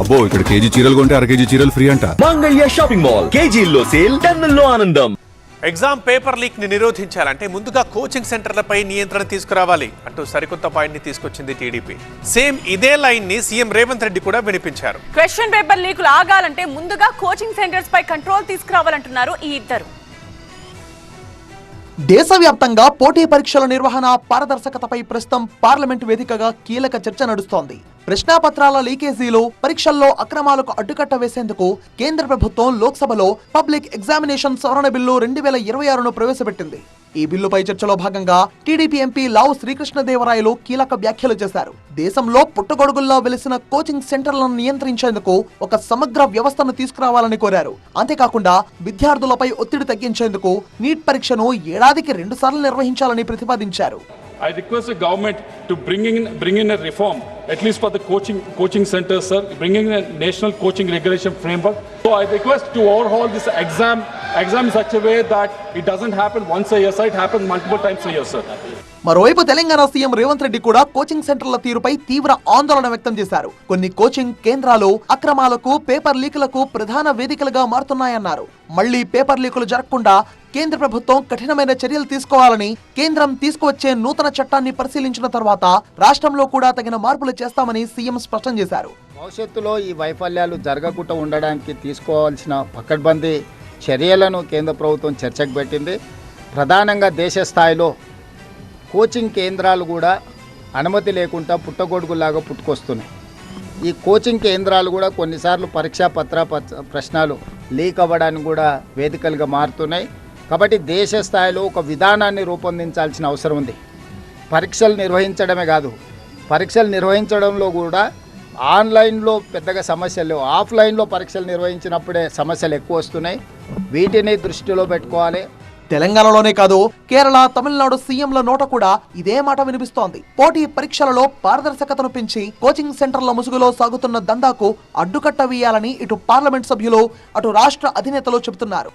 అబ్బో ఇక్కడ కేజీ చీరలు కొంటే అర కేజీ చీరలు ఫ్రీ అంట. మంగళ్య షాపింగ్ మాల్ కేజీల్లో సేల్ టన్నుల్లో ఆనందం. ఎగ్జామ్ పేపర్ లీక్ ని నిరోధించాలంటే ముందుగా కోచింగ్ సెంటర్లపై నియంత్రణ తీసుకురావాలి అంటూ సరికొత్త పాయింట్ ని తీసుకొచ్చింది టీడీపీ. సేమ్ ఇదే లైన్ ని సీఎం రేవంత్ రెడ్డి కూడా వినిపించారు. క్వశ్చన్ పేపర్ లీకులు ఆగాలంటే ముందుగా కోచింగ్ సెంటర్స్ పై కంట్రోల్ తీసుకురావాలంటున్నారు ఈ ఇద్దరు. దేశవ్యాప్తంగా పోటీ పరీక్షల నిర్వహణ పారదర్శకతపై ప్రస్తుతం పార్లమెంట్ వేదికగా కీలక చర్చ నడుస్తోంది. ప్రశ్నాపత్రాల లీకేజీలు, పరీక్షల్లో అక్రమాలకు అడ్డుకట్ట వేసేందుకు కేంద్ర ప్రభుత్వం లోక్సభలో పబ్లిక్ ఎగ్జామినేషన్ సవరణ బిల్లు 2026ను ప్రవేశపెట్టింది. ఈ బిల్లుపై చర్చలో భాగంగా టీడీపీ ఎంపీ లావు శ్రీకృష్ణదేవరాయలు కీలక వ్యాఖ్యలు చేశారు. దేశంలో పుట్టగొడుగుల్లో వెలిసిన కోచింగ్ సెంటర్లను నియంత్రించేందుకు ఒక సమగ్ర వ్యవస్థను తీసుకురావాలని కోరారు. అంతేకాకుండా విద్యార్థులపై ఒత్తిడి తగ్గించేందుకు నీట్ పరీక్షను ఏడాదికి 2 సార్లు నిర్వహించాలని ప్రతిపాదించారు. I request the government to bring in a reform, at least for the coaching centers, sir, bringing a national coaching regulation framework. So I request to overhaul this exam in such a way that it doesn't happen once a year, sir, it happens multiple times a year, sir. మరోవైపు Telangana CM Revanth Reddy కూడా coaching సెంటర్ల తీరుపై తీవ్ర ఆందోళన వ్యక్తం చేశారు. కొన్ని coaching కేంద్రాలు అక్రమాలకు, పేపర్ లీకులకు ప్రధాన వేదికలుగా మారుతున్నాయన్నారు. మళ్లీ పేపర్ లీకులు జరగకుండా కేంద్ర ప్రభుత్వం కఠినమైన చర్యలు తీసుకోవాలని, కేంద్రం తీసుకువచ్చే నూతన చట్టాన్ని పరిశీలించిన తర్వాత రాష్ట్రంలో కూడా తగిన మార్పులు చేస్తామని సీఎం స్పష్టం చేశారు. భవిష్యత్తులో ఈ వైఫల్యాలు జరగకుండా ఉండడానికి తీసుకోవాల్సిన పకడ్బందీ చర్యలను కేంద్ర ప్రభుత్వం చర్చకు పెట్టింది. ప్రధానంగా దేశ స్థాయిలో కోచింగ్ కేంద్రాలు కూడా అనుమతి లేకుండా పుట్టగొడుగులాగా పుట్టుకొస్తున్నాయి. ఈ కోచింగ్ కేంద్రాలు కూడా కొన్నిసార్లు పరీక్షా ప్రశ్నలు లీక్ అవ్వడానికి కూడా వేదికలుగా మారుతున్నాయి. కాబట్టి దేశ స్థాయిలో ఒక విధానాన్ని రూపొందించాల్సిన అవసరం ఉంది. పరీక్షలు నిర్వహించడమే కాదు, పరీక్షలు నిర్వహించడంలో కూడా ఆన్లైన్లో పెద్దగా సమస్యలు లేవు, ఆఫ్లైన్లో పరీక్షలు నిర్వహించినప్పుడే సమస్యలు ఎక్కువ వస్తున్నాయి. వీటిని దృష్టిలో పెట్టుకోవాలి. తెలంగాణలోనే కాదు, కేరళ, తమిళనాడు సీఎంల నోట కూడా ఇదే మాట వినిపిస్తోంది. పోటీ పరీక్షలలో పారదర్శకతను పెంచి కోచింగ్ సెంటర్ల ముసుగులో సాగుతున్న దందాకు అడ్డుకట్ట వేయాలని ఇటు పార్లమెంట్ సభ్యులు, అటు రాష్ట్ర అధినేతలు చెబుతున్నారు.